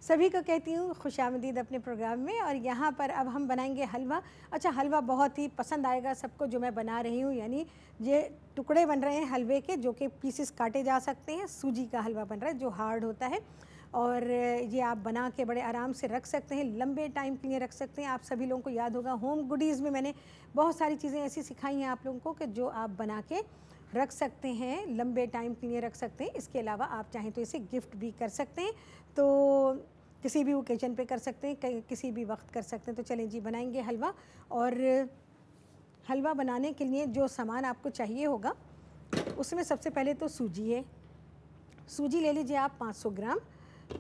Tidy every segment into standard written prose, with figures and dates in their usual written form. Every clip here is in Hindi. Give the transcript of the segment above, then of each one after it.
सभी को कहती हूँ खुशामदीद अपने प्रोग्राम में। और यहाँ पर अब हम बनाएंगे हलवा। अच्छा, हलवा बहुत ही पसंद आएगा सबको जो मैं बना रही हूँ, यानी ये टुकड़े बन रहे हैं हलवे के जो कि पीसेस काटे जा सकते हैं। सूजी का हलवा बन रहा है जो हार्ड होता है, और ये आप बना के बड़े आराम से रख सकते हैं, लंबे टाइम के लिए रख सकते हैं। आप सभी लोगों को याद होगा होम गुडीज़ में मैंने बहुत सारी चीज़ें ऐसी सिखाई हैं आप लोगों को कि जो आप बना के रख सकते हैं, लंबे टाइम के लिए रख सकते हैं। इसके अलावा आप चाहें तो इसे गिफ्ट भी कर सकते हैं, तो किसी भी ओकेजन पे कर सकते हैं, किसी भी वक्त कर सकते हैं। तो चलें जी, बनाएंगे हलवा। और हलवा बनाने के लिए जो सामान आपको चाहिए होगा उसमें सबसे पहले तो सूजी है। सूजी ले लीजिए आप 500 ग्राम,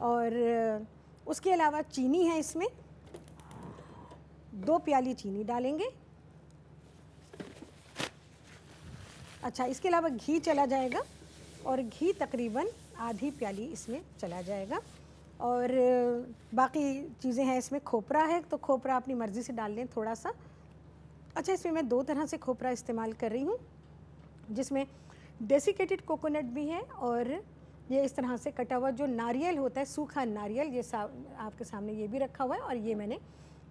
और उसके अलावा चीनी है, इसमें 2 प्याली चीनी डालेंगे। अच्छा, इसके अलावा घी चला जाएगा, और घी तकरीबन आधी प्याली इसमें चला जाएगा। और बाकी चीज़ें हैं, इसमें खोपरा है तो खोपरा अपनी मर्ज़ी से डाल लें थोड़ा सा। अच्छा, इसमें मैं 2 तरह से खोपरा इस्तेमाल कर रही हूँ, जिसमें डेसिकेटेड कोकोनट भी है, और ये इस तरह से कटा हुआ जो नारियल होता है, सूखा नारियल, ये आपके सामने ये भी रखा हुआ है, और ये मैंने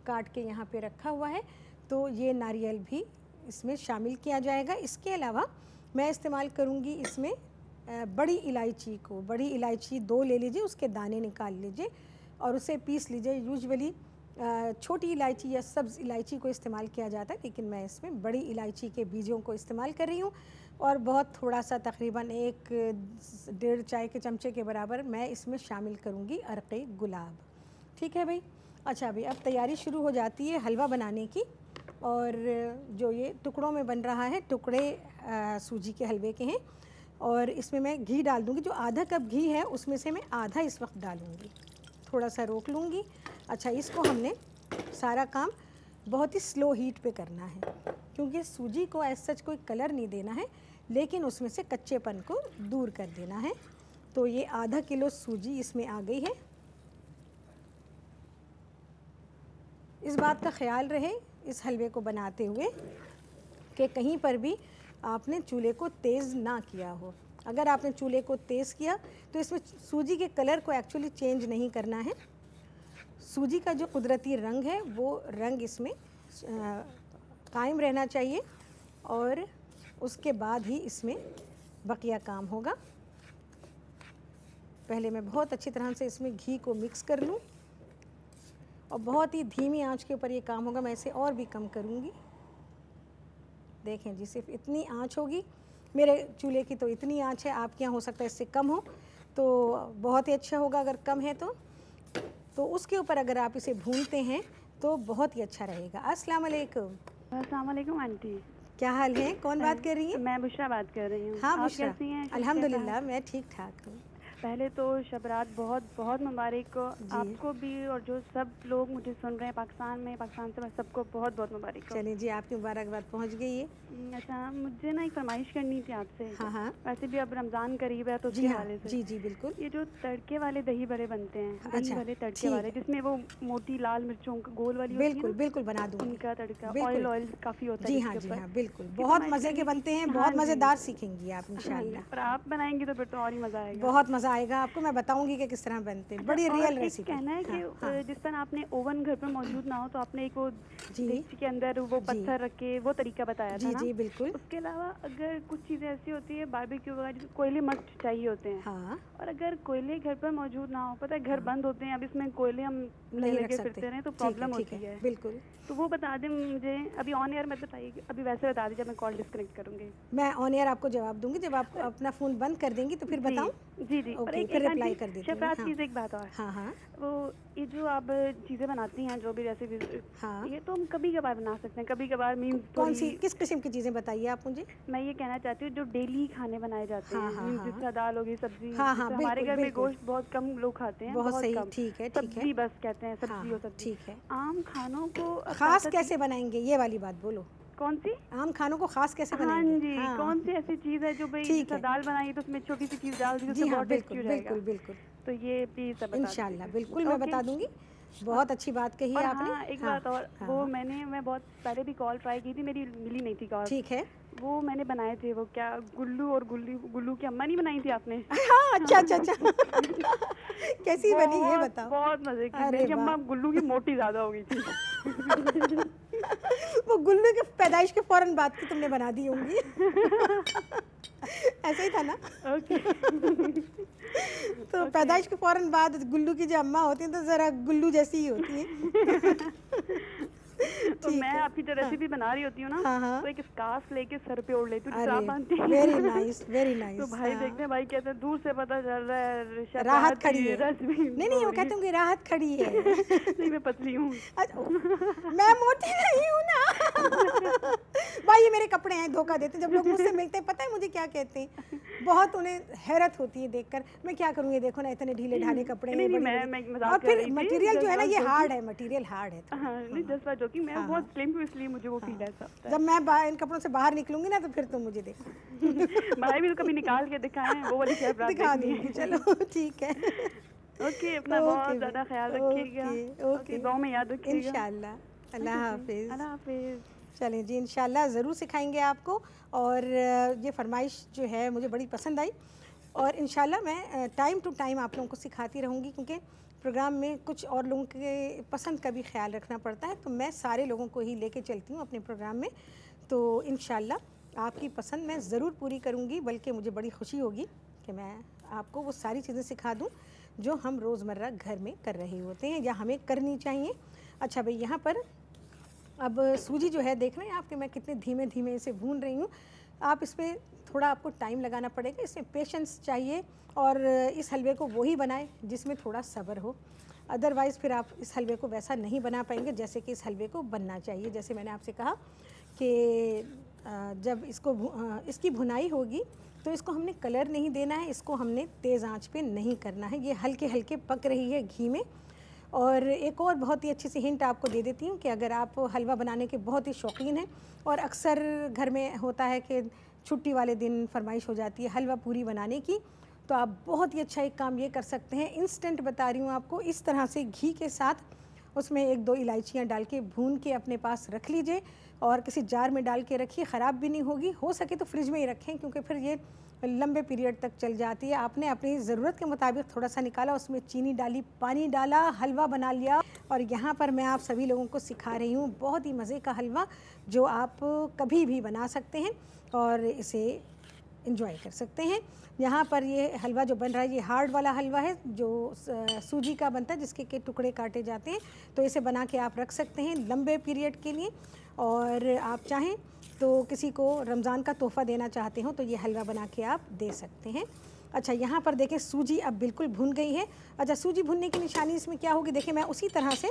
काट के यहाँ पे रखा हुआ है। तो ये नारियल भी इसमें शामिल किया जाएगा। इसके अलावा मैं इस्तेमाल करूँगी इसमें बड़ी इलायची को। बड़ी इलायची 2 ले लीजिए, उसके दाने निकाल लीजिए और उसे पीस लीजिए। यूजुअली छोटी इलायची या सब्ज़ इलायची को इस्तेमाल किया जाता है, लेकिन मैं इसमें बड़ी इलायची के बीजों को इस्तेमाल कर रही हूँ। और बहुत थोड़ा सा, तकरीबन 1-1.5 चाय के चमचे के बराबर मैं इसमें शामिल करूँगी अर्क़े गुलाब। ठीक है भाई। अच्छा भाई, अब तैयारी शुरू हो जाती है हलवा बनाने की। और जो ये टुकड़ों में बन रहा है, टुकड़े सूजी के हलवे के हैं, और इसमें मैं घी डाल दूँगी। जो आधा कप घी है उसमें से मैं आधा इस वक्त डालूँगी, थोड़ा सा रोक लूँगी। अच्छा, इसको हमने सारा काम बहुत ही स्लो हीट पे करना है, क्योंकि सूजी को एज सच कोई कलर नहीं देना है, लेकिन उसमें से कच्चेपन को दूर कर देना है। तो ये आधा किलो सूजी इसमें आ गई है। इस बात का ख्याल रहे इस हलवे को बनाते हुए कि कहीं पर भी आपने चूल्हे को तेज़ ना किया हो। अगर आपने चूल्हे को तेज़ किया तो इसमें सूजी के कलर को एक्चुअली चेंज नहीं करना है। सूजी का जो कुदरती रंग है वो रंग इसमें कायम रहना चाहिए, और उसके बाद ही इसमें बकिया काम होगा। पहले मैं बहुत अच्छी तरह से इसमें घी को मिक्स कर लूँ, और बहुत ही धीमी आंच के ऊपर ये काम होगा। मैं इसे और भी कम करूँगी। देखें जी, सिर्फ इतनी आंच होगी। मेरे चूल्हे की तो इतनी आंच है, आपके यहाँ हो सकता है इससे कम हो, तो बहुत ही अच्छा होगा अगर कम है तो उसके ऊपर अगर आप इसे भूनते हैं तो बहुत ही अच्छा रहेगा। अस्सलाम वालेकुम। अस्सलाम वालेकुम आंटी, क्या हाल है? कौन बात कर रही है? मैं बुशरा बात कर रही हूँ। हाँ आप बुशरा, कैसी हैं? अल्हम्दुलिल्लाह मैं ठीक ठाक हूँ। पहले तो शबरात बहुत बहुत मुबारक हो आपको भी, और जो सब लोग मुझे सुन रहे हैं पाकिस्तान से, मैं सबको बहुत बहुत मुबारक हो। चलिए जी, आपकी मुबारकबाद पहुँच गई है। अच्छा, मुझे ना एक फरमाइश करनी थी आपसे। हाँ हाँ, वैसे भी अब रमज़ान करीब है तो जी उसके हाँ, हवाले से। जी जी बिल्कुल। ये जो तड़के वाले दही बड़े बनते हैं, अच्छा, दही वाले तड़के वाले, जिसमें वो मोटी लाल मिर्चों का गोल वाली बिल्कुल बिल्कुल बना दूँगी। उनका तड़का ऑयल काफ़ी होता है। जी हाँ बिल्कुल, बहुत मज़े के बनते हैं, बहुत मज़ेदार सीखेंगी आप इंशाल्लाह। पर आप बनाएंगी तो फिर तो और ही मज़ा आएगा। बहुत मज़ा आएगा आपको, मैं बताऊंगी कि किस तरह बनते हैं। बड़ी रियल रेसिपी। कहना है कि जिस तरह आपने ओवन घर पर मौजूद ना हो तो आपने एक वो देगची के अंदर वो पत्थर रख के वो तरीका बताया था ना? जी बिल्कुल। उसके अलावा अगर कुछ चीज़ें ऐसी होती है बारबेक्यू वगैरह, कोयले मस्ट चाहिए होते हैं। हाँ। और अगर कोयले घर पर मौजूद ना हो, पता है घर बंद होते हैं, अब इसमें कोयले हम नहीं रख फिरते रहे तो प्रॉब्लम होती है। बिल्कुल, तो वो बता दें मुझे अभी ऑन एयर मत बताइए, अभी वैसे बता दीजिए, मैं कॉल डिस्कनेक्ट करूँगी। मैं ऑन एयर आपको जवाब दूंगी। जब आप अपना फ़ोन बंद कर देंगी तो फिर बताऊँ? जी और एक रिप्लाई कर देती हूँ। चीज़ एक बात और। हाँ, वो ये जो आप चीज़ें बनाती हैं, जो भी रेसिपी, ये तो हम कभी कभार बना सकते हैं, कभी कभार मीन्स कौन सी किस किस्म की चीज़ें बताइए आप मुझे? मैं ये कहना चाहती हूँ जो डेली खाने बनाए जाते हैं, जिस तरह दाल होगी, सब्जी। हमारे घर में गोश्त बहुत कम लोग खाते हैं, बहुत सही, ठीक है, सब्जी बस कहते हैं, सब्जी हो सकती है। ठीक है। आम खानों को खास कैसे बनाएंगे, ये वाली बात बोलो। कौन सी? आम खानों को खास कैसे बनाएंगे? हाँ जी, कौन सी ऐसी चीज़ है जो भाई दाल बनाई तो उसमें छोटी सी चीज़ डाल दी, जी हाँ, बिल्कुल। तो ये प्लीज इंशाल्लाह बिल्कुल मैं बता दूंगी। बहुत अच्छी बात कही है आपने। एक बात और, वो मैं बहुत पहले भी कॉल ट्राई की थी, मेरी मिली नहीं थी कॉल। ठीक है। वो मैंने बनाए थे, वो क्या गुल्लू और गुल्लू की अम्मा नहीं बनाई थी आपने? हाँ, अच्छा अच्छा अच्छा। कैसी बनी ये बताओ। बहुत मजे की। अरे मेरी अम्मा गुल्लू की मोटी ज्यादा हो गई थी। वो गुल्लू के पैदाइश के फौरन बाद की तुमने बना दी होंगी। ऐसा ही था ना? ओके। तो पैदाइश के फौरन बाद गुल्लू की जो अम्मा होती हैं तो जरा गुल्लू जैसी ही होती हैं। तो मैं आपकी जो रेसिपी बना रही होती हूँ ना, हाँ। तो एक स्कार्फ लेके सर पे ओढ़ लेती हूँ, आप बांधती हैं। Very nice very nice. तो भाई देखते हैं, भाई कहते हैं दूर से पता चल रहा है राहत खड़ी है। नहीं वो कहते होंगे राहत खड़ी है। नहीं, मैं पतली हूँ। मैं मोटी नहीं हूँ ना। भाई ये मेरे कपड़े हैं, धोखा देते। जब लोग मुझसे मिलते हैं पता है मुझे क्या कहते हैं, बहुत उन्हें हैरत होती है देखकर। मैं क्या करूँगी, देखो ना इतने ढीले ढाले कपड़े हैं। और फिर मटेरियल जो है ना ये हार्ड है, मटेरियल हार्ड है। नहीं जस्ट बाय जोकिंग, मैं बहुत स्लिम हूँ इसलिए मुझे वो फील ऐसा होता है। जब मैं इन कपड़ों से बाहर निकलूंगी ना तो फिर तुम मुझे देखो। भाई भी तो कभी निकाल के दिखाएं, वो वाली शेप दिखा दूंगी। चलो ठीक है। ओके, अपना बहुत ज़्यादा ख्याल रखिएगा। ओके, दुआ में याद रखिएगा इंशाल्लाह। अल्लाह हाफिज़। अल्लाह हाफिज़। चलें जी, इंशाल्लाह ज़रूर सिखाएंगे आपको। और ये फरमाइश जो है मुझे बड़ी पसंद आई और इंशाल्लाह मैं टाइम टू टाइम आप लोगों को सिखाती रहूँगी, क्योंकि प्रोग्राम में कुछ और लोगों के पसंद का भी ख्याल रखना पड़ता है। तो मैं सारे लोगों को ही लेके चलती हूँ अपने प्रोग्राम में। तो इंशाल्लाह आपकी पसंद मैं ज़रूर पूरी करूँगी, बल्कि मुझे बड़ी खुशी होगी कि मैं आपको वो सारी चीज़ें सिखा दूँ जो हम रोज़मर्रा घर में कर रहे होते हैं या हमें करनी चाहिए। अच्छा भाई, यहाँ पर अब सूजी जो है देख रहे हैं आप कि मैं कितने धीमे धीमे इसे भून रही हूँ। आप इस पर थोड़ा आपको टाइम लगाना पड़ेगा, इसमें पेशेंस चाहिए। और इस हलवे को वही बनाएं जिसमें थोड़ा सब्र हो, अदरवाइज़ फिर आप इस हलवे को वैसा नहीं बना पाएंगे जैसे कि इस हलवे को बनना चाहिए। जैसे मैंने आपसे कहा कि जब इसकी भुनाई होगी तो इसको हमने कलर नहीं देना है, इसको हमने तेज़ आंच पे नहीं करना है। ये हल्के हल्के पक रही है घी में। और एक और बहुत ही अच्छी सी हिंट आपको दे देती हूँ कि अगर आप हलवा बनाने के बहुत ही शौकीन हैं और अक्सर घर में होता है कि छुट्टी वाले दिन फरमाइश हो जाती है हलवा पूरी बनाने की, तो आप बहुत ही अच्छा एक काम ये कर सकते हैं। इंस्टेंट बता रही हूँ आपको, इस तरह से घी के साथ उसमें 1-2 इलायचियाँ डाल के भून के अपने पास रख लीजिए और किसी जार में डाल के रखिए। ख़राब भी नहीं होगी, हो सके तो फ्रिज में ही रखें क्योंकि फिर ये लंबे पीरियड तक चल जाती है। आपने अपनी ज़रूरत के मुताबिक थोड़ा सा निकाला, उसमें चीनी डाली, पानी डाला, हलवा बना लिया। और यहाँ पर मैं आप सभी लोगों को सिखा रही हूँ बहुत ही मज़े का हलवा जो आप कभी भी बना सकते हैं और इसे एंजॉय कर सकते हैं। यहाँ पर ये हलवा जो बन रहा है ये हार्ड वाला हलवा है जो सूजी का बनता है, जिसके के टुकड़े काटे जाते हैं। तो इसे बना के आप रख सकते हैं लंबे पीरियड के लिए। और आप चाहें तो किसी को रमज़ान का तोहफ़ा देना चाहते हो तो ये हलवा बना के आप दे सकते हैं। अच्छा, यहाँ पर देखें सूजी अब बिल्कुल भुन गई है। अच्छा, सूजी भुनने की निशानी इसमें क्या होगी, देखिए मैं उसी तरह से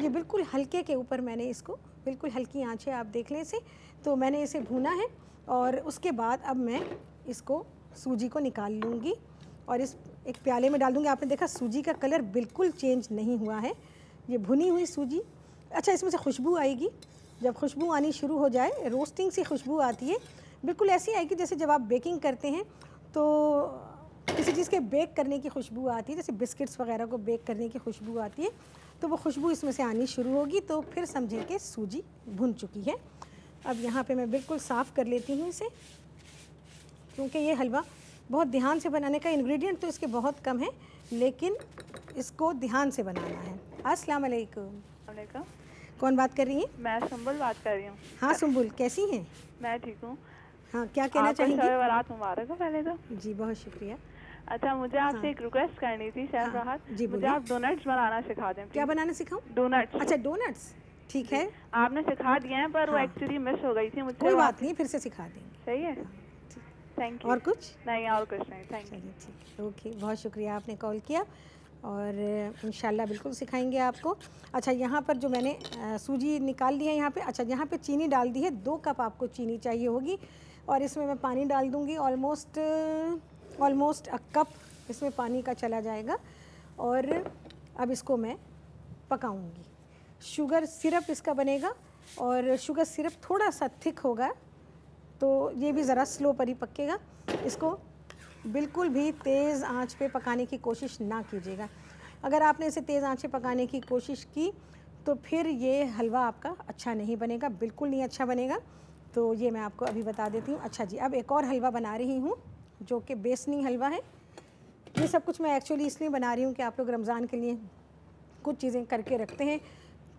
ये बिल्कुल हल्के के ऊपर मैंने इसको बिल्कुल हल्की आँच है, आप देख लें इसे। तो मैंने इसे भुना है और उसके बाद अब मैं इसको सूजी को निकाल लूँगी और इस एक प्याले में डाल दूँगी। आपने देखा सूजी का कलर बिल्कुल चेंज नहीं हुआ है, ये भुनी हुई सूजी। अच्छा, इसमें से खुशबू आएगी, जब खुशबू आनी शुरू हो जाए, रोस्टिंग सी खुशबू आती है, बिल्कुल ऐसी आएगी जैसे जब आप बेकिंग करते हैं तो किसी चीज़ के बेक करने की खुशबू आती है, जैसे बिस्किट्स वगैरह को बेक करने की खुशबू आती है, तो वो खुशबू इसमें से आनी शुरू होगी। तो फिर समझें कि सूजी भुन चुकी है। अब यहाँ पे मैं बिल्कुल साफ़ कर लेती हूँ इसे, क्योंकि ये हलवा बहुत ध्यान से बनाने का, इंग्रेडिएंट तो इसके बहुत कम है लेकिन इसको ध्यान से बनाना है। अस्सलाम वालेकुम। कौन बात कर रही हैं? मैं सुंबुल बात कर रही हूँ। हाँ सुंबुल, कैसी हैं? मैं ठीक हूँ। हाँ, क्या कहना चाहेंगी? बारात मुबारक हो पहले तो। जी बहुत शुक्रिया। अच्छा, मुझे आपसे एक रिक्वेस्ट करनी थी शेफ राहत। जी मुझे आप डोनट्स बनाना सिखा दें। क्या बनाना सिखाऊं? डोनट्स। अच्छा, डोनट्स, ठीक है। आपने सिखा दिए हैं पर वो एक्चुअली मिस हो गई थी मुझसे। कोई बात नहीं, फिर से सिखा देंगे। सही है, थैंक यू। और कुछ नहीं, और कुछ नहीं, थैंक यू। ठीक है, ओके, बहुत शुक्रिया आपने कॉल किया और इंशाल्लाह बिल्कुल सिखाएंगे आपको। अच्छा, यहाँ पर जो मैंने सूजी निकाल ली है यहाँ पे। अच्छा, यहाँ पे चीनी डाल दी है, 2 कप आपको चीनी चाहिए होगी और इसमें मैं पानी डाल दूँगी। ऑलमोस्ट अ कप इसमें पानी का चला जाएगा और अब इसको मैं पकाऊँगी। शुगर सिरप इसका बनेगा और शुगर सिरप थोड़ा सा थिक होगा तो ये भी ज़रा स्लो पर ही पकेगा। इसको बिल्कुल भी तेज़ आंच पे पकाने की कोशिश ना कीजिएगा। अगर आपने इसे तेज़ आंच पे पकाने की कोशिश की तो फिर ये हलवा आपका अच्छा नहीं बनेगा, बिल्कुल नहीं अच्छा बनेगा। तो ये मैं आपको अभी बता देती हूँ। अच्छा जी, अब एक और हलवा बना रही हूँ जो कि बेसनी हलवा है। ये सब कुछ मैं एक्चुअली इसलिए बना रही हूँ कि आप लोग रमज़ान के लिए कुछ चीज़ें करके रखते हैं,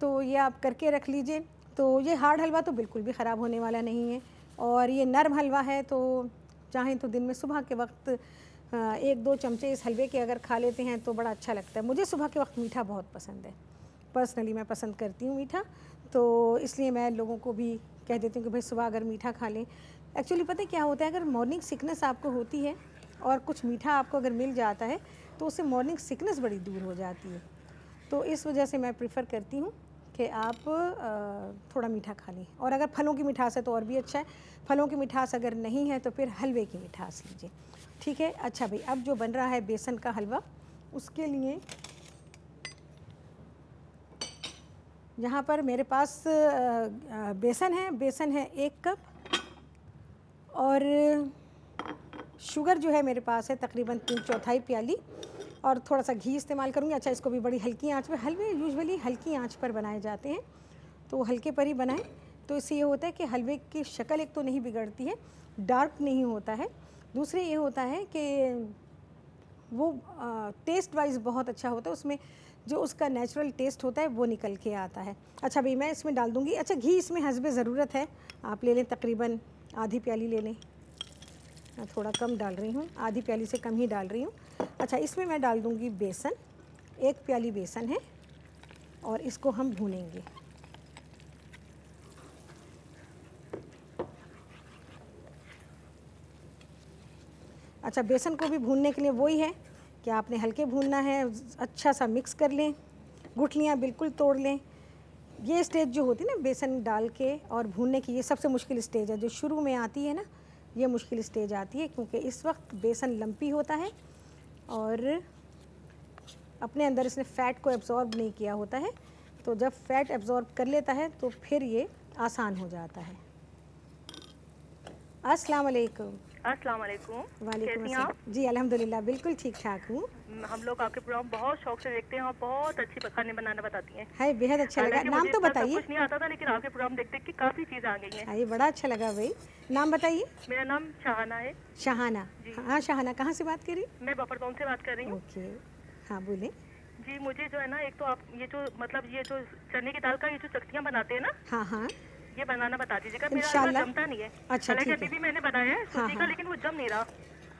तो ये आप करके रख लीजिए। तो ये हार्ड हलवा तो बिल्कुल भी ख़राब होने वाला नहीं है, और ये नरम हलवा है, तो चाहें तो दिन में सुबह के वक्त 1-2 चमचे इस हलवे के अगर खा लेते हैं तो बड़ा अच्छा लगता है। मुझे सुबह के वक्त मीठा बहुत पसंद है, पर्सनली मैं पसंद करती हूँ मीठा, तो इसलिए मैं लोगों को भी कह देती हूँ कि भाई सुबह अगर मीठा खा लें। एक्चुअली पता है क्या होता है, अगर मॉर्निंग सिकनेस आपको होती है और कुछ मीठा आपको अगर मिल जाता है तो उससे मॉर्निंग सिकनेस बड़ी दूर हो जाती है। तो इस वजह से मैं प्रेफर करती हूँ कि आप थोड़ा मीठा खा लें, और अगर फलों की मिठास है तो और भी अच्छा है। फलों की मिठास अगर नहीं है तो फिर हलवे की मिठास लीजिए, ठीक है। अच्छा भाई, अब जो बन रहा है बेसन का हलवा, उसके लिए यहाँ पर मेरे पास बेसन है 1 कप, और शुगर जो है मेरे पास है तकरीबन 3/4 प्याली, और थोड़ा सा घी इस्तेमाल करूँगी। अच्छा, इसको भी बड़ी हल्की आंच पर, हलवे यूजुअली हल्की आंच पर बनाए जाते हैं, तो हल्के पर ही बनाएं। तो इससे ये होता है कि हलवे की शक्ल एक तो नहीं बिगड़ती है, डार्क नहीं होता है, दूसरे ये होता है कि वो टेस्ट वाइज बहुत अच्छा होता है, उसमें जो उसका नेचुरल टेस्ट होता है वो निकल के आता है। अच्छा भाई, मैं इसमें डाल दूँगी, अच्छा घी इसमें हस्बे ज़रूरत है, आप ले लें, तकरीबन आधी प्याली ले लें। मैं थोड़ा कम डाल रही हूँ, आधी प्याली से कम ही डाल रही हूँ। अच्छा, इसमें मैं डाल दूँगी बेसन, 1 प्याली बेसन है, और इसको हम भूनेंगे। अच्छा, बेसन को भी भूनने के लिए वही है कि आपने हल्के भूनना है, अच्छा सा मिक्स कर लें, गुठलियाँ बिल्कुल तोड़ लें। ये स्टेज जो होती है ना बेसन डाल के और भूनने की, ये सबसे मुश्किल स्टेज है, जो शुरू में आती है ना, ये मुश्किल स्टेज आती है, क्योंकि इस वक्त बेसन लंपी होता है और अपने अंदर इसने फ़ैट को एब्जॉर्ब नहीं किया होता है। तो जब फ़ैट एब्जॉर्ब कर लेता है तो फिर ये आसान हो जाता है। अस्सलाम वालेकुम। अस्सलाम वालेकुम। वालेकुम अस्सलाम। जी अल्हम्दुलिल्लाह, बिल्कुल ठीक ठाक हूँ। हम लोग आपके प्रोग्राम बहुत शौक से देखते हैं और बहुत अच्छी खाने बनाना बताती हैं। है, बेहद अच्छा लगा। नाम तो बताइए। कुछ नहीं आता था, लेकिन आपके प्रोग्राम देख देख के काफ़ी चीज़ आ गई हैं। ये बड़ा अच्छा लगा भाई। नाम बताइए। मेरा नाम शाहाना है। शाहाना। हाँ शाहाना, कहाँ से बात करी? मैं बफरटाउन से बात कर रही हूँ। ओके, हाँ बोलें। जी, मुझे जो है ना, एक तो आप ये जो मतलब ये जो चने की दाल का ये जो चक्तियाँ बनाते हैं ना, हाँ हाँ, ये बनाना बता दीजिएगा। मेरा इंशाल्लाह जमता नहीं है। अच्छा ठीक है। अभी भी मैंने बनाया है सूजी का, लेकिन वो जम नहीं रहा।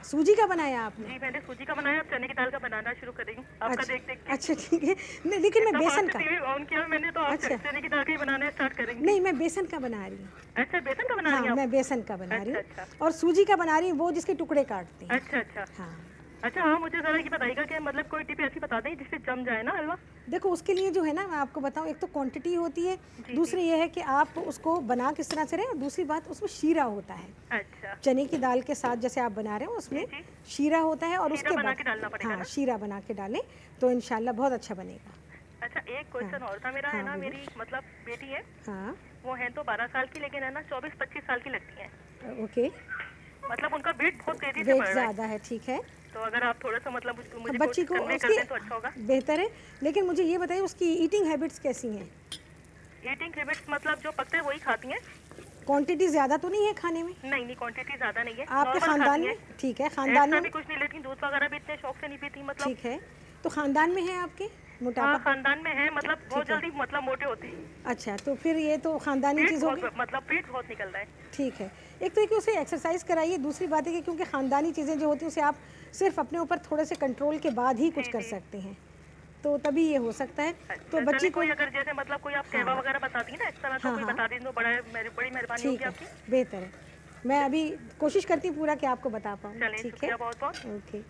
सूजी का बनाया आपने? जी, मैंने सूजी का बनाया, अब चने की दाल का बनाना शुरू कर रही हूँ आपका देख देख के। अच्छा ठीक है, नहीं लेकिन मैं बेसन का ऑन किया मैंने, तो आप चने की दाल का ही बनाना स्टार्ट करेंगे? नहीं, मैं बेसन का बना रही हूँ। अच्छा, बेसन का बना रही हैं? मैं बेसन का बना रही हूँ, और सूजी का बना रही हूँ, वो जिसके टुकड़े काटते हैं। अच्छा अच्छा, हाँ अच्छा। हाँ, मुझे ज़रा ये बताइएगा कि मतलब कोई टिप ऐसी बता दें जिससे जम जाए ना हलवा। देखो, उसके लिए जो है ना, मैं आपको बताऊं, एक तो क्वांटिटी होती है, दूसरी ये है कि आप उसको बना किस तरह से रहे, और दूसरी बात उसमें शीरा होता है। अच्छा, चने की दाल के साथ जैसे आप बना रहे हो उसमें शीरा होता है, और उसके बाद डालना पड़ेगा। हाँ, शीरा बना के डालें तो इंशाल्लाह बहुत अच्छा बनेगा। अच्छा, एक क्वेश्चन और था मेरा, है ना, मेरी मतलब बेटी है, हाँ वो है तो 12 साल की, लेकिन है ना 24-25 साल की लगती है। ओके, मतलब उनका वेट बहुत तेजी से बढ़ रहा है। ज़्यादा है, ठीक है। तो अगर आप थोड़ा सा मतलब मुझे बच्ची को उसकी तो अच्छा होगा। बेहतर है, लेकिन मुझे ये बताइए उसकी ईटिंग हैबिट्स कैसी हैं? ईटिंग हैबिट्स मतलब जो पकते हैं वही खाती हैं। क्वांटिटी ज़्यादा तो नहीं है खाने में? नहीं, क्वांटिटी ज़्यादा नहीं है। आपके खानदान में? ठीक है, खानदान में भी कुछ नहीं लेती, दूध वगैरह भी इतने शौक से नहीं पीती मतलब। ठीक है, तो खानदान में है आपके मोटापा? हाँ, खानदान में है, मतलब बहुत जल्दी मतलब मोटे होते हैं। अच्छा, तो फिर ये तो खानदानी चीज़ होगी, मतलब पेट बहुत निकल रहा है। ठीक है। एक तो है कि उसे एक्सरसाइज कराइए, दूसरी बात है कि क्योंकि खानदानी चीज़ें जो होती हैं उसे आप सिर्फ अपने ऊपर थोड़े से कंट्रोल के बाद ही कुछ कर सकते हैं, तो तभी ये हो सकता है। तो बच्ची को अगर जैसे मतलब कोई आप कहवा वगैरह बता दी ना इस तरह का, कोई बता दें तो बड़ी मेहरबानी होगी आपकी। बेहतर है, मैं अभी कोशिश करती हूँ पूरा कि आपको बता पाऊँ। ठीक है, बहुत बहुत ओके।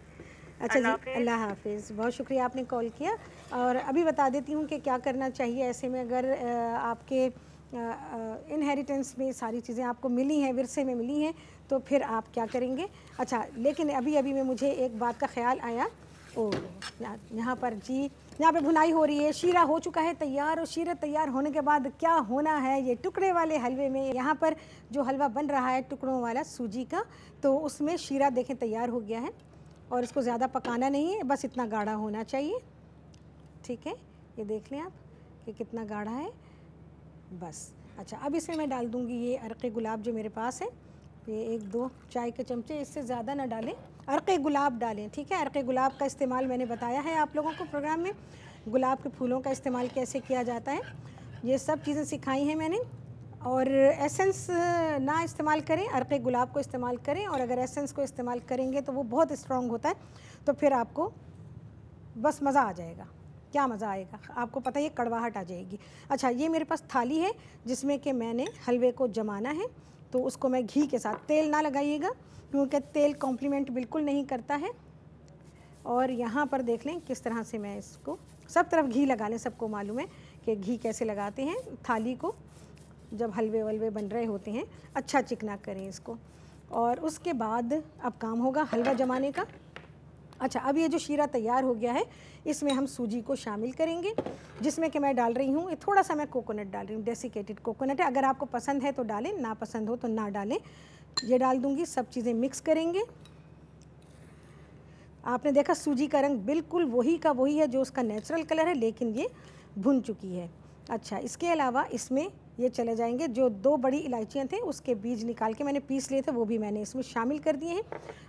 अच्छा जी, अल्लाह हाफिज़, बहुत शुक्रिया आपने कॉल किया। और अभी बता देती हूँ कि क्या करना चाहिए ऐसे में, अगर आपके इनहेरिटेंस में सारी चीज़ें आपको मिली हैं, विरसे में मिली हैं, तो फिर आप क्या करेंगे। अच्छा, लेकिन अभी अभी में मुझे एक बात का ख्याल आया, यहाँ पर जी, यहाँ पे भुनाई हो रही है, शीरा हो चुका है तैयार, और शीरा तैयार होने के बाद क्या होना है, ये टुकड़े वाले हलवे में यहाँ पर जो हलवा बन रहा है टुकड़ों वाला सूजी का, तो उसमें शीरा देखें तैयार हो गया है, और इसको ज़्यादा पकाना नहीं है, बस इतना गाढ़ा होना चाहिए। ठीक है, ये देख लें आप कि कितना गाढ़ा है, बस। अच्छा, अब इसमें मैं डाल दूँगी ये अरक़े गुलाब जो मेरे पास है, ये 1-2 चाय के चमचे, इससे ज़्यादा ना डालें, अरक़े गुलाब डालें, ठीक है। अरक़े गुलाब का इस्तेमाल मैंने बताया है आप लोगों को प्रोग्राम में, गुलाब के फूलों का इस्तेमाल कैसे किया जाता है, ये सब चीज़ें सिखाई हैं मैंने। और एसेंस ना इस्तेमाल करें, अरक़े गुलाब को इस्तेमाल करें, और अगर एसेंस को इस्तेमाल करेंगे तो वो बहुत स्ट्रॉन्ग होता है, तो फिर आपको बस मज़ा आ जाएगा। क्या मज़ा आएगा, आपको पता है, ये कड़वाहट आ जाएगी। अच्छा, ये मेरे पास थाली है जिसमें कि मैंने हलवे को जमाना है, तो उसको मैं घी के साथ, तेल ना लगाइएगा क्योंकि तेल कॉम्प्लीमेंट बिल्कुल नहीं करता है। और यहाँ पर देख लें किस तरह से मैं इसको, सब तरफ घी लगा लें, सबको मालूम है कि घी कैसे लगाते हैं थाली को जब हलवे वलवे बन रहे होते हैं। अच्छा चिकना करें इसको, और उसके बाद अब काम होगा हलवा जमाने का। अच्छा, अब ये जो शीरा तैयार हो गया है, इसमें हम सूजी को शामिल करेंगे, जिसमें कि मैं डाल रही हूँ, ये थोड़ा सा मैं कोकोनट डाल रही हूँ, डेसिकेटेड कोकोनट है, अगर आपको पसंद है तो डालें, ना पसंद हो तो ना डालें। ये डाल दूँगी, सब चीज़ें मिक्स करेंगे। आपने देखा सूजी का रंग बिल्कुल वही का वही है जो उसका नेचुरल कलर है, लेकिन ये भुन चुकी है। अच्छा, इसके अलावा इसमें ये चले जाएंगे जो 2 बड़ी इलायचियाँ थे, उसके बीज निकाल के मैंने पीस लिए थे, वो भी मैंने इसमें शामिल कर दिए हैं।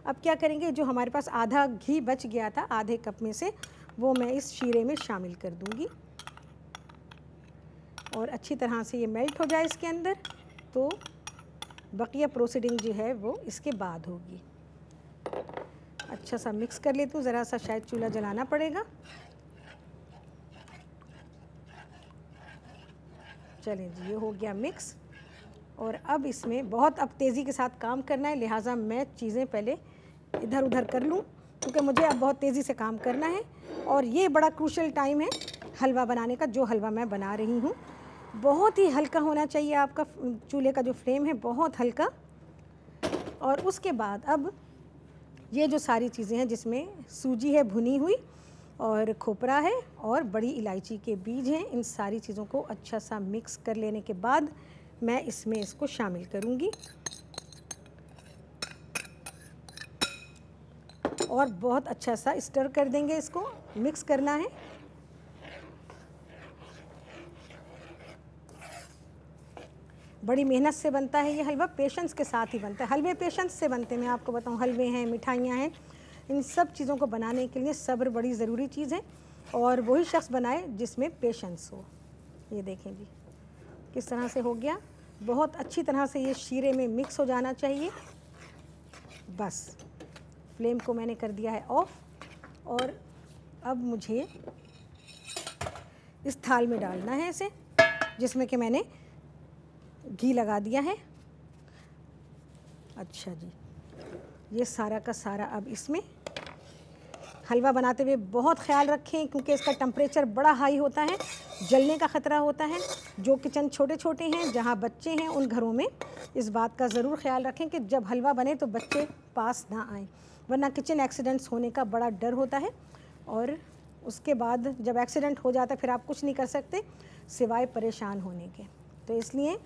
अब क्या करेंगे, जो हमारे पास आधा घी बच गया था आधे कप में से, वो मैं इस शीरे में शामिल कर दूंगी, और अच्छी तरह से ये मेल्ट हो जाए इसके अंदर, तो बकिया प्रोसीडिंग जो है वो इसके बाद होगी। अच्छा सा मिक्स कर लेती हूँ, ज़रा सा शायद चूल्हा जलाना पड़ेगा। चलें जी, ये हो गया मिक्स, और अब इसमें बहुत अब तेज़ी के साथ काम करना है, लिहाजा मैं चीज़ें पहले इधर उधर कर लूँ क्योंकि मुझे अब बहुत तेज़ी से काम करना है। और ये बड़ा क्रूशल टाइम है हलवा बनाने का, जो हलवा मैं बना रही हूँ। बहुत ही हल्का होना चाहिए आपका चूल्हे का जो फ्लेम है, बहुत हल्का। और उसके बाद अब ये जो सारी चीज़ें हैं, जिसमें सूजी है भुनी हुई, और खोपरा है, और बड़ी इलायची के बीज हैं, इन सारी चीज़ों को अच्छा सा मिक्स कर लेने के बाद मैं इसमें इसको शामिल करूँगी, और बहुत अच्छा सा स्टर कर देंगे, इसको मिक्स करना है। बड़ी मेहनत से बनता है ये हलवा, पेशेंस के साथ ही बनता है। हलवे पेशेंस से बनते हैं, मैं आपको बताऊं, हलवे हैं, मिठाइयाँ हैं, इन सब चीज़ों को बनाने के लिए सब्र बड़ी ज़रूरी चीज़ है, और वही शख्स बनाए जिसमें पेशेंस हो। ये देखें जी किस तरह से हो गया, बहुत अच्छी तरह से ये शीरे में मिक्स हो जाना चाहिए। बस फ्लेम को मैंने कर दिया है ऑफ, और अब मुझे इस थाल में डालना है इसे, जिसमें कि मैंने घी लगा दिया है। अच्छा जी, ये सारा का सारा अब इसमें, हलवा बनाते हुए बहुत ख्याल रखें क्योंकि इसका टेम्परेचर बड़ा हाई होता है, जलने का ख़तरा होता है। जो किचन छोटे छोटे हैं, जहाँ बच्चे हैं, उन घरों में इस बात का ज़रूर ख्याल रखें कि जब हलवा बने तो बच्चे पास ना आएँ, वरना किचन एक्सीडेंट्स होने का बड़ा डर होता है। और उसके बाद जब एक्सीडेंट हो जाता है फिर आप कुछ नहीं कर सकते सिवाय परेशान होने के। तो इसलिए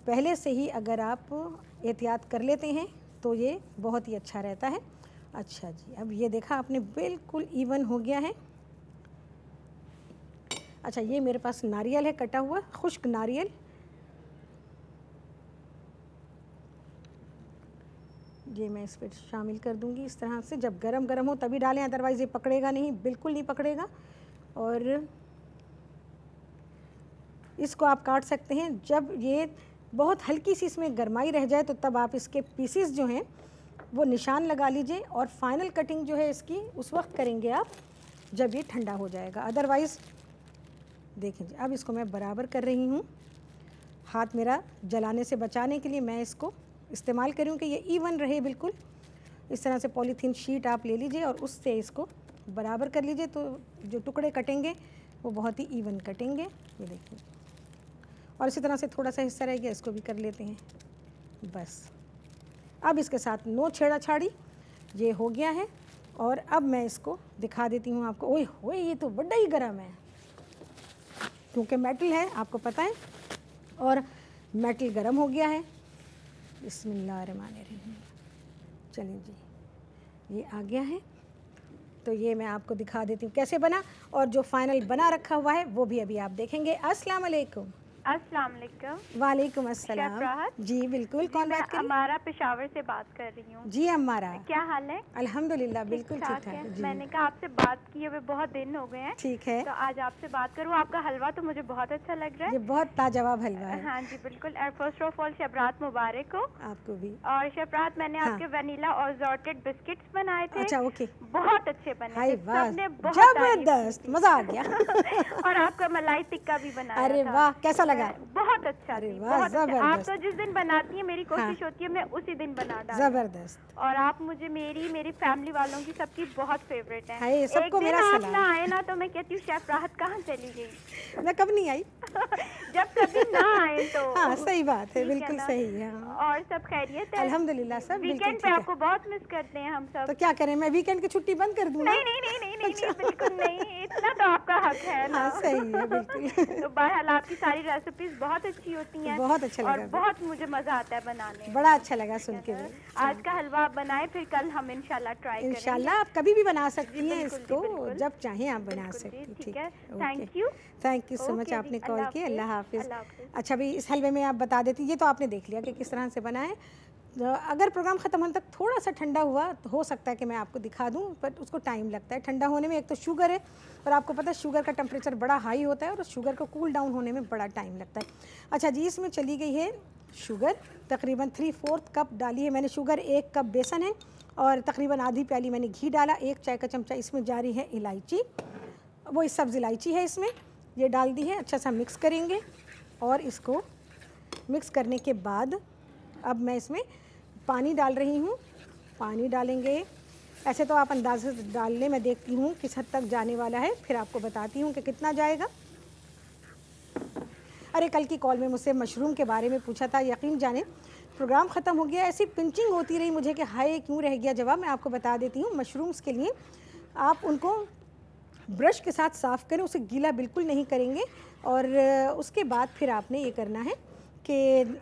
पहले से ही अगर आप एहतियात कर लेते हैं तो ये बहुत ही अच्छा रहता है। अच्छा जी, अब ये देखा आपने बिल्कुल इवन हो गया है। अच्छा, ये मेरे पास नारियल है कटा हुआ, खुश्क नारियल। ये मैं इस पर शामिल कर दूंगी इस तरह से। जब गरम गरम हो तभी डालें, अदरवाइज़ ये पकड़ेगा नहीं, बिल्कुल नहीं पकड़ेगा। और इसको आप काट सकते हैं, जब ये बहुत हल्की सी इसमें गरमाई रह जाए तो तब आप इसके पीसीस जो हैं वो निशान लगा लीजिए, और फाइनल कटिंग जो है इसकी उस वक्त करेंगे आप जब ये ठंडा हो जाएगा। अदरवाइज़ देखें जी, अब इसको मैं बराबर कर रही हूँ, हाथ मेरा जलाने से बचाने के लिए मैं इसको इस्तेमाल करूँ कि ये इवन रहे बिल्कुल। इस तरह से पॉलीथीन शीट आप ले लीजिए और उससे इसको बराबर कर लीजिए, तो जो टुकड़े कटेंगे वो बहुत ही इवन कटेंगे। ये देखिए, और इसी तरह से थोड़ा सा हिस्सा रह गया, इसको भी कर लेते हैं। बस अब इसके साथ नो छेड़ाछाड़ी, ये हो गया है। और अब मैं इसको दिखा देती हूँ आपको। ओए होए, ये तो बड़ा ही गर्म है क्योंकि मेटल है, आपको पता है, और मेटल गर्म हो गया है। बिस्मिल्लाहिर्रहमानिर्रहीम। चलिए जी, ये आ गया है, तो ये मैं आपको दिखा देती हूँ कैसे बना, और जो फाइनल बना रखा हुआ है वो भी अभी आप देखेंगे। अस्सलाम वालेकुम। अस्सलाम वालेकुम। वालेकुम अस्सलाम। शेफ राहत? जी बिल्कुल, कौन बात कर रही है? अमारा पेशावर से बात कर रही हूँ। जी अमारा, क्या हाल है? अल्हम्दुलिल्लाह बिल्कुल ठीक ठाक है। जी। मैंने कहा आपसे बात किए हुए बहुत दिन हो गए हैं। ठीक है, तो आज आपसे बात करूँ। आपका हलवा तो मुझे बहुत अच्छा लग रहा है। ये बहुत ताजवाब हलवा है। हाँ जी बिल्कुल। और फर्स्ट ऑफ ऑल शबरात मुबारक हो आपको भी। और शबरात मैंने हाँ। आपके वनीला और जॉर्टेड बिस्किट्स बनाए थे। अच्छा ओके, बहुत अच्छे बने हाय थे, वाह, सबने बहुत तारीफ जबरदस्त, की थी। मजा आ गया। और आपका मलाई टिक्का भी बनाया अरे था। वाह, कैसा लगा? बहुत अच्छा अरे थी, वाह, बहुत अच्छा। आप जबरदस्त। तो जिस दिन बनाती हैं मेरी कोशिश होती है मैं उसी दिन बना डालूं। जबरदस्त। और आप मुझे मेरी फैमिली वालों की सबकी बहुत फेवरेट है। हाय, सबको एक दिन मेरा आप सलाम। ना आए ना तो मैं कहती हूँ शेफ राहत कहाँ चली गई। मैं कब नहीं आई? जब कभी ना आए तो। हाँ सही बात है, ठीक बिल्कुल ना? सही है। हाँ। और सब खैरियत है? अल्हम्दुलिल्लाह सब बिल्कुल वीकेंड ठीक पे है। आपको बहुत मिस करते हैं हम सब। तो क्या करें, मैं वीकेंड की छुट्टी बंद कर दूँ? नहीं नहीं नहीं नहीं नहीं, नहीं बिल्कुल नहीं, इतना तो आपका हक है ना। हाँ सही है बिल्कुल। तो बहरहाल आपकी सारी रेसिपीज बहुत अच्छी होती हैं। बहुत अच्छा और लगा, बहुत मुझे मजा आता है बनाने में। बड़ा अच्छा लगा सुन के। आज का हलवा आप बनाए, फिर कल हम इंशाल्लाह ट्राई करेंगे। इंशाल्लाह आप कभी भी बना सकती हैं बिल्कुल जी, इसको, बिल्कुल। जब चाहें आप बना बिल्कुल जी, सकती हैं। ठीक है। Okay. Thank you. Thank you so much, okay आपने जी, कॉल अल्लाह किया। अल्लाह हाफिज़। अल्लाह हाफिज़। अच्छा भी इस हलवे में आप बता देती, ये तो आपने देख लिया कि किस तरह से बना है। अगर प्रोग्राम ख़त्म होने तक थोड़ा सा ठंडा हुआ तो हो सकता है कि मैं आपको दिखा दूं, पर उसको टाइम लगता है ठंडा होने में। एक तो शुगर है और आपको पता है शुगर का टेम्परेचर बड़ा हाई होता है और शुगर को कूल डाउन होने में बड़ा टाइम लगता है। अच्छा जी, इसमें चली गई है शुगर, तकरीबन 3/4 कप डाली है मैंने शुगर। 1 कप बेसन है और तकरीबन आधी प्याली मैंने घी डाला। 1 चाय का चमचा इसमें जा रही है इलायची, वो इस सब्ज़ इलायची है इसमें, ये डाल दी है। अच्छा सा मिक्स करेंगे और इसको मिक्स करने के बाद अब मैं इसमें पानी डाल रही हूँ। पानी डालेंगे, ऐसे तो आप अंदाज़े से डाल लें, मैं देखती हूँ किस हद तक जाने वाला है, फिर आपको बताती हूँ कि कितना जाएगा। अरे कल की कॉल में मुझसे मशरूम के बारे में पूछा था, यकीन जाने प्रोग्राम ख़त्म हो गया, ऐसी पिंचिंग होती रही मुझे कि हाय क्यों रह गया जवाब। मैं आपको बता देती हूँ, मशरूम्स के लिए आप उनको ब्रश के साथ साफ़ करें, उसे गीला बिल्कुल नहीं करेंगे। और उसके बाद फिर आपने ये करना है कि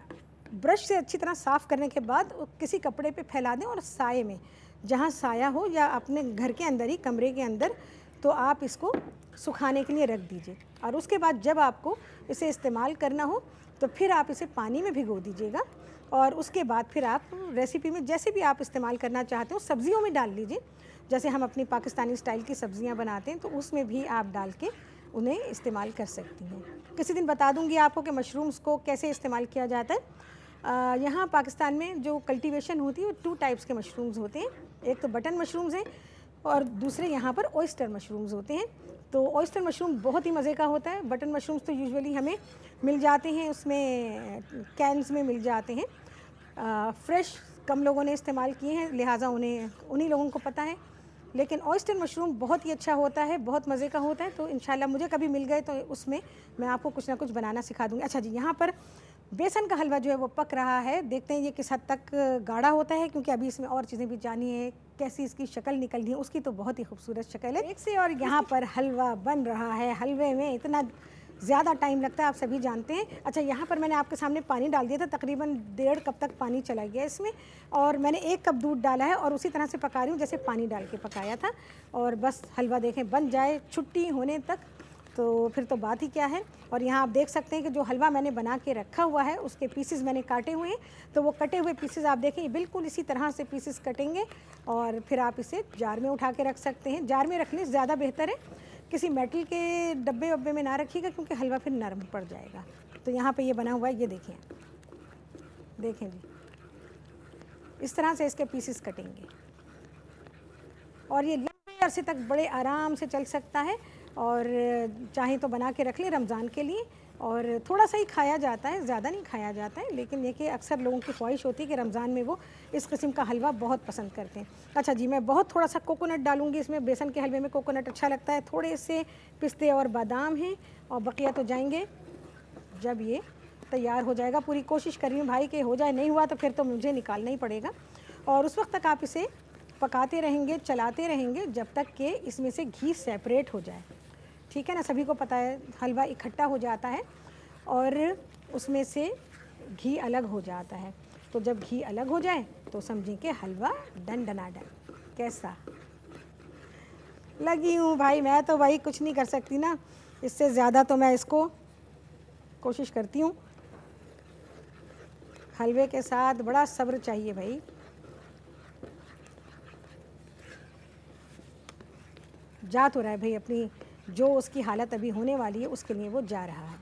ब्रश से अच्छी तरह साफ़ करने के बाद किसी कपड़े पे फैला दें और साए में, जहाँ साया हो या अपने घर के अंदर ही कमरे के अंदर, तो आप इसको सुखाने के लिए रख दीजिए। और उसके बाद जब आपको इसे इस्तेमाल करना हो तो फिर आप इसे पानी में भिगो दीजिएगा और उसके बाद फिर आप रेसिपी में जैसे भी आप इस्तेमाल करना चाहते हो, सब्जियों में डाल लीजिए। जैसे हम अपनी पाकिस्तानी स्टाइल की सब्जियां बनाते हैं तो उसमें भी आप डाल के उन्हें इस्तेमाल कर सकती हैं। किसी दिन बता दूंगी आपको कि मशरूम्स को कैसे इस्तेमाल किया जाता है। यहाँ पाकिस्तान में जो कल्टीवेशन होती है वो 2 टाइप्स के मशरूम्स होते हैं। एक तो बटन मशरूम्स हैं और दूसरे यहाँ पर ऑयस्टर मशरूम्स होते हैं। तो ऑयस्टर मशरूम बहुत ही मज़े का होता है। बटन मशरूम्स तो यूजुअली हमें मिल जाते हैं, उसमें कैन्स में मिल जाते हैं। फ्रेश कम लोगों ने इस्तेमाल किए हैं, लिहाजा उन्हीं लोगों को पता है। लेकिन ऑयस्टर मशरूम बहुत ही अच्छा होता है, बहुत मज़े का होता है। तो इंशाल्लाह मुझे कभी मिल गए तो उसमें मैं आपको कुछ ना कुछ बनाना सिखा दूँगी। अच्छा जी, यहाँ पर बेसन का हलवा जो है वो पक रहा है। देखते हैं ये किस हद तक गाढ़ा होता है, क्योंकि अभी इसमें और चीज़ें भी जानी है, कैसी इसकी शक्ल निकलनी है। उसकी तो बहुत ही खूबसूरत शक्ल है एक से। और यहाँ पर हलवा बन रहा है। हलवे में इतना ज़्यादा टाइम लगता है, आप सभी जानते हैं। अच्छा, यहाँ पर मैंने आपके सामने पानी डाल दिया था, तकरीबन 1.5 कप तक पानी चला गया इसमें, और मैंने 1 कप दूध डाला है और उसी तरह से पका रही हूँ जैसे पानी डाल के पकाया था। और बस हलवा देखें बन जाए छुट्टी होने तक, तो फिर तो बात ही क्या है। और यहाँ आप देख सकते हैं कि जो हलवा मैंने बना के रखा हुआ है उसके पीसेस मैंने काटे हुए हैं। तो वो कटे हुए पीसेस आप देखें बिल्कुल इसी तरह से पीसेस कटेंगे और फिर आप इसे जार में उठा के रख सकते हैं। जार में रखने से ज़्यादा बेहतर है, किसी मेटल के डब्बे वब्बे में ना रखिएगा क्योंकि हलवा फिर नरम पड़ जाएगा। तो यहाँ पे ये बना हुआ है, ये देखें, देखें जी, इस तरह से इसके पीसेस कटेंगे और ये लंबे अरसे तक बड़े आराम से चल सकता है। और चाहे तो बना के रख लें रमज़ान के लिए, और थोड़ा सा ही खाया जाता है, ज़्यादा नहीं खाया जाता है, लेकिन ये कि अक्सर लोगों की ख्वाहिश होती है कि रमज़ान में वो इस किस्म का हलवा बहुत पसंद करते हैं। अच्छा जी, मैं बहुत थोड़ा सा कोकोनट डालूंगी इसमें। बेसन के हलवे में कोकोनट अच्छा लगता है। थोड़े से पिस्ते और बादाम हैं और बकिया तो जाएंगे जब ये तैयार हो जाएगा। पूरी कोशिश कर रही हूँ भाई कि हो जाए, नहीं हुआ तो फिर तो मुझे निकालना ही पड़ेगा। और उस वक्त तक आप इसे पकाते रहेंगे, चलाते रहेंगे जब तक कि इसमें से घी सेपरेट हो जाए। ठीक है ना, सभी को पता है हलवा इकट्ठा हो जाता है और उसमें से घी अलग हो जाता है। तो जब घी अलग हो जाए तो समझें कि हलवा डन डना डन। कैसा लगी हूँ भाई? मैं तो भाई कुछ नहीं कर सकती ना, इससे ज़्यादा तो मैं इसको कोशिश करती हूँ। हलवे के साथ बड़ा सब्र चाहिए भाई। जा तो रहा है भाई, अपनी जो उसकी हालत अभी होने वाली है उसके लिए वो जा रहा है।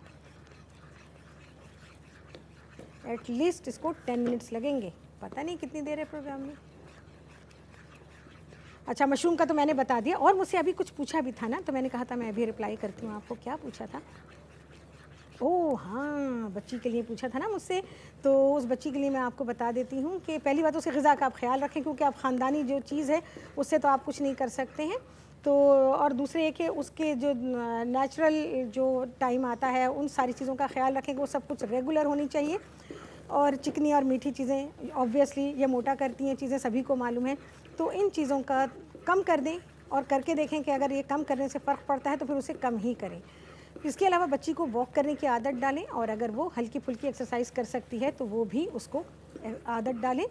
एटलीस्ट इसको 10 मिनट्स लगेंगे, पता नहीं कितनी देर है प्रोग्राम में। अच्छा, मशरूम का तो मैंने बता दिया। और मुझसे अभी कुछ पूछा भी था ना, तो मैंने कहा था मैं अभी रिप्लाई करती हूँ आपको। क्या पूछा था? ओह हाँ, बच्ची के लिए पूछा था ना मुझसे। तो उस बच्ची के लिए मैं आपको बता देती हूँ कि पहली बात उसकी ग़िज़ा का आप ख्याल रखें, क्योंकि आप ख़ानदानी जो चीज़ है उससे तो आप कुछ नहीं कर सकते हैं। तो और दूसरे ये कि उसके जो नेचुरल जो टाइम आता है उन सारी चीज़ों का ख्याल रखें कि वो सब कुछ रेगुलर होनी चाहिए। और चिकनी और मीठी चीज़ें ऑब्वियसली ये मोटा करती हैं चीज़ें, सभी को मालूम है। तो इन चीज़ों का कम कर दें और करके देखें कि अगर ये कम करने से फ़र्क पड़ता है तो फिर उसे कम ही करें। इसके अलावा बच्ची को वॉक करने की आदत डालें, और अगर वो हल्की फुल्की एक्सरसाइज कर सकती है तो वो भी उसको आदत डालें।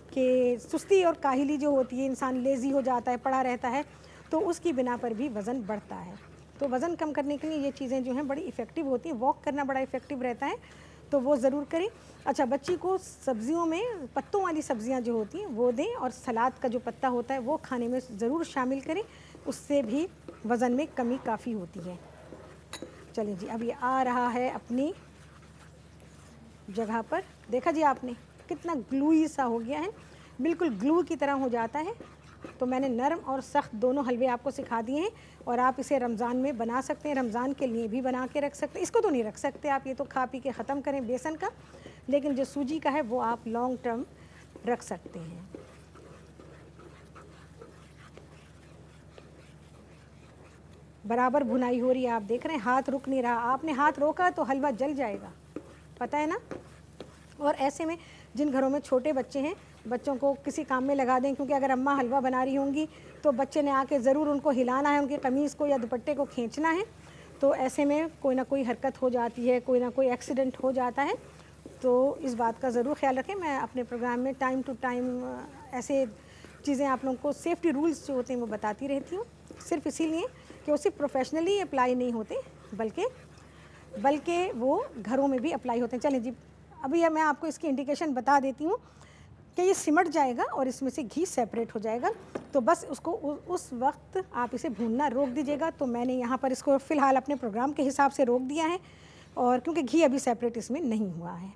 कि सुस्ती और काहिली जो होती है, इंसान लेज़ी हो जाता है, पड़ा रहता है, तो उसकी बिना पर भी वज़न बढ़ता है। तो वज़न कम करने के लिए ये चीज़ें जो हैं बड़ी इफ़ेक्टिव होती हैं। वॉक करना बड़ा इफ़ेक्टिव रहता है, तो वो ज़रूर करें। अच्छा, बच्ची को सब्ज़ियों में पत्तों वाली सब्ज़ियां जो होती हैं वो दें, और सलाद का जो पत्ता होता है वो खाने में ज़रूर शामिल करें, उससे भी वज़न में कमी काफ़ी होती है। चलिए जी, अब ये आ रहा है अपनी जगह पर। देखा जी आपने कितना ग्लूई सा हो गया है, बिल्कुल ग्लू की तरह हो जाता है। तो मैंने नरम और सख्त दोनों हलवे आपको सिखा दिए हैं, और आप इसे रमज़ान में बना सकते हैं, रमज़ान के लिए भी बना के रख सकते हैं। इसको तो नहीं रख सकते आप, ये तो खा पी के ख़त्म करें बेसन का, लेकिन जो सूजी का है वो आप लॉन्ग टर्म रख सकते हैं। बराबर भुनाई हो रही है, आप देख रहे हैं, हाथ रुक नहीं रहा। आपने हाथ रोका तो हलवा जल जाएगा, पता है ना। और ऐसे में जिन घरों में छोटे बच्चे हैं, बच्चों को किसी काम में लगा दें, क्योंकि अगर अम्मा हलवा बना रही होंगी तो बच्चे ने आके ज़रूर उनको हिलाना है, उनकी कमीज़ को या दुपट्टे को खींचना है। तो ऐसे में कोई ना कोई हरकत हो जाती है, कोई ना कोई एक्सीडेंट हो जाता है। तो इस बात का ज़रूर ख्याल रखें। मैं अपने प्रोग्राम में टाइम टू टाइम ऐसे चीज़ें आप लोगों को, सेफ्टी रूल्स जो होते हैं वो बताती रहती हूँ, सिर्फ इसीलिए कि वो सिर्फ प्रोफेशनली अप्लाई नहीं होते, बल्कि वो घरों में भी अप्लाई होते हैं। चलें जी, अभी मैं आपको इसकी इंडिकेशन बता देती हूँ कि ये सिमट जाएगा और इसमें से घी सेपरेट हो जाएगा। तो बस उसको उस वक्त आप इसे भूनना रोक दीजिएगा। तो मैंने यहाँ पर इसको फ़िलहाल अपने प्रोग्राम के हिसाब से रोक दिया है, और क्योंकि घी अभी सेपरेट इसमें नहीं हुआ है।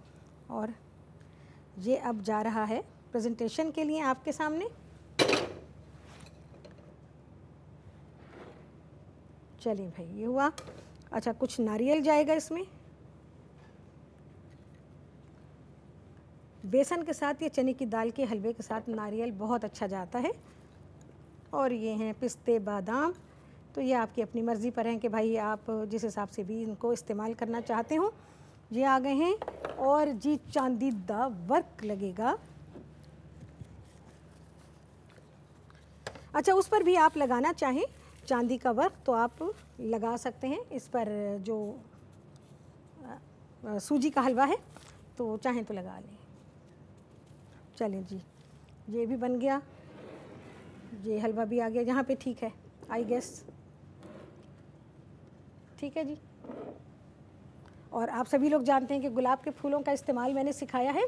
और ये अब जा रहा है प्रेजेंटेशन के लिए आपके सामने। चलिए भाई, ये हुआ। अच्छा, कुछ नारियल जाएगा इसमें। बेसन के साथ या चने की दाल के हलवे के साथ नारियल बहुत अच्छा जाता है। और ये हैं पिस्ते, बादाम। तो ये आपकी अपनी मर्ज़ी पर हैं कि भाई आप जिस हिसाब से भी इनको इस्तेमाल करना चाहते हो। ये आ गए हैं, और जी चांदी दा वर्क लगेगा। अच्छा, उस पर भी आप लगाना चाहें चांदी का वर्क तो आप लगा सकते हैं। इस पर जो सूजी का हलवा है तो चाहें तो लगा लें। चलें जी, ये भी बन गया, ये हलवा भी आ गया जहाँ पे ठीक है, आई गेस ठीक है जी। और आप सभी लोग जानते हैं कि गुलाब के फूलों का इस्तेमाल मैंने सिखाया है